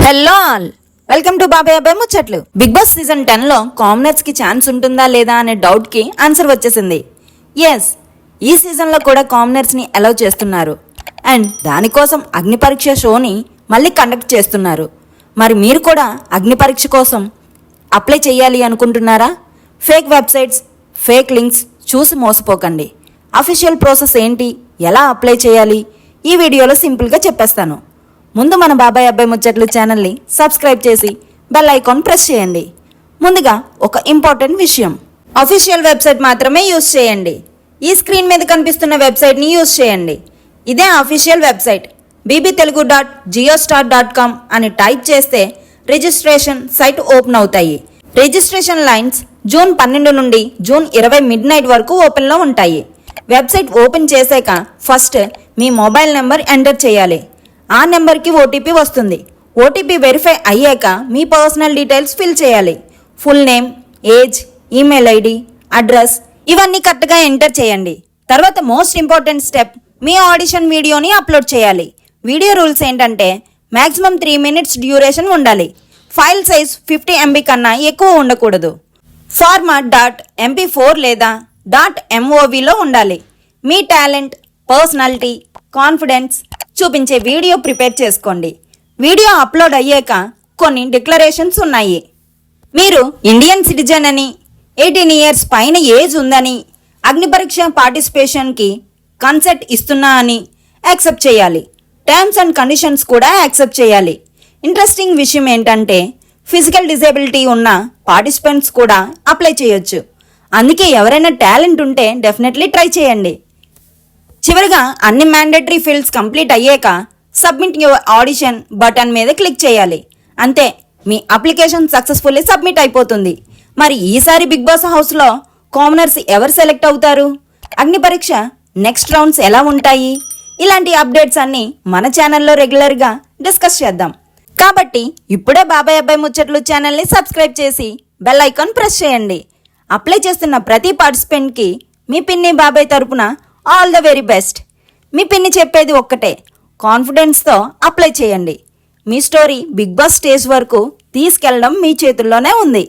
Hello all, welcome to బాబాయ్ అబ్బాయి ముచ్చట్లు. బిగ్ బాస్ సీజన్ 10 లో కామనర్స్ కి ఛాన్స్ ఉంటుందా లేదా అనే డౌట్ కి ఆన్సర్ వచ్చేసింది. ఎస్, ఈ సీజన్ లో కూడా కామనర్స్ ని అలౌ చేస్తున్నారు అండ్ దానికోసం అగ్ని పరీక్ష షోని మళ్ళీ కండక్ట్ చేస్తున్నారు. మరి మీరు కూడా అగ్ని పరీక్ష కోసం అప్లై చేయాలి అనుకుంటున్నారా? ఫేక్ వెబ్సైట్స్, ఫేక్ లింక్స్ చూసి మోసపోకండి. అఫీషియల్ ప్రాసెస్ ఏంటి, ఎలా అప్లై చేయాలి, ఈ వీడియోలో సింపుల్గా చెప్పేస్తాను. ముందు మన బాబాయ్ అబ్బాయి ముచ్చట్లు ఛానల్ని సబ్స్క్రైబ్ చేసి బెల్ ఐకాన్ ప్రెస్ చేయండి. ముందుగా ఒక ఇంపార్టెంట్ విషయం, అఫీషియల్ వెబ్సైట్ మాత్రమే యూజ్ చేయండి. ఈ స్క్రీన్ మీద కనిపిస్తున్న వెబ్సైట్ని యూజ్ చేయండి. ఇదే అఫీషియల్ వెబ్సైట్. bbtelugu.geostar.com అని టైప్ చేస్తే రిజిస్ట్రేషన్ సైట్ ఓపెన్ అవుతాయి. రిజిస్ట్రేషన్ లైన్స్ జూన్ 12 నుండి జూన్ 20 మిడ్ నైట్ వరకు ఓపెన్లో ఉంటాయి. వెబ్సైట్ ఓపెన్ చేశాక ఫస్ట్ మీ మొబైల్ నెంబర్ ఎంటర్ చేయాలి. ఆ నెంబర్కి ఓటీపీ వస్తుంది. ఓటీపీ వెరిఫై అయ్యాక మీ పర్సనల్ డీటెయిల్స్ ఫిల్ చేయాలి. Full name, age, email ID, address ఇవన్నీ కరెక్ట్గా ఎంటర్ చేయండి. తర్వాత మోస్ట్ ఇంపార్టెంట్ స్టెప్, మీ ఆడిషన్ వీడియోని అప్లోడ్ చేయాలి. వీడియో రూల్స్ ఏంటంటే మ్యాక్సిమం 3 minutes డ్యూరేషన్ ఉండాలి. ఫైల్ సైజ్ 50 MB కన్నా ఎక్కువ ఉండకూడదు. ఫార్మాట్ .mp4 లేదా .movలో ఉండాలి. మీ టాలెంట్, పర్సనాలిటీ, కాన్ఫిడెన్స్ చూపించే వీడియో ప్రిపేర్ చేసుకోండి. వీడియో అప్లోడ్ అయ్యాక కొన్ని డిక్లరేషన్స్ ఉన్నాయి. మీరు ఇండియన్ సిటిజన్ అని, 18 years పైన ఏజ్ ఉందని, అగ్ని పరీక్ష పార్టిసిపేషన్కి కన్సెంట్ ఇస్తున్నా అని యాక్సెప్ట్ చేయాలి. టర్మ్స్ అండ్ కండిషన్స్ కూడా యాక్సెప్ట్ చేయాలి. ఇంట్రెస్టింగ్ విషయం ఏంటంటే ఫిజికల్ డిజేబిలిటీ ఉన్న పార్టిసిపెంట్స్ కూడా అప్లై చేయొచ్చు. అందుకే ఎవరైనా టాలెంట్ ఉంటే డెఫినెట్లీ ట్రై చేయండి. చివరిగా అన్ని మ్యాండేటరీ ఫీల్డ్స్ కంప్లీట్ అయ్యాక సబ్మిట్ యువర్ ఆడిషన్ బటన్ మీద క్లిక్ చేయాలి. అంతే, మీ అప్లికేషన్ సక్సెస్ఫుల్లీ సబ్మిట్ అయిపోతుంది. మరి ఈసారి బిగ్ బాస్ హౌస్లో కామనర్స్ ఎవరు సెలెక్ట్ అవుతారు? అగ్ని పరీక్ష నెక్స్ట్ రౌండ్స్ ఎలా ఉంటాయి? ఇలాంటి అప్డేట్స్ అన్ని మన ఛానల్లో రెగ్యులర్గా డిస్కస్ చేద్దాం. కాబట్టి ఇప్పుడే బాబాయ్ అబ్బాయి ముచ్చట్లు ఛానల్ని సబ్స్క్రైబ్ చేసి బెల్ ఐకాన్ ప్రెస్ చేయండి. అప్లై చేస్తున్న ప్రతి పార్టిసిపెంట్కి మీ పిన్ని బాబాయ్ తరపున ఆల్ ద వెరీ బెస్ట్. మీ పిన్ని చెప్పేది ఒక్కటే, కాన్ఫిడెన్స్తో అప్లై చేయండి. మీ స్టోరీ బిగ్ బాస్ స్టేజ్ వరకు తీసుకెళ్లడం మీ చేతుల్లోనే ఉంది.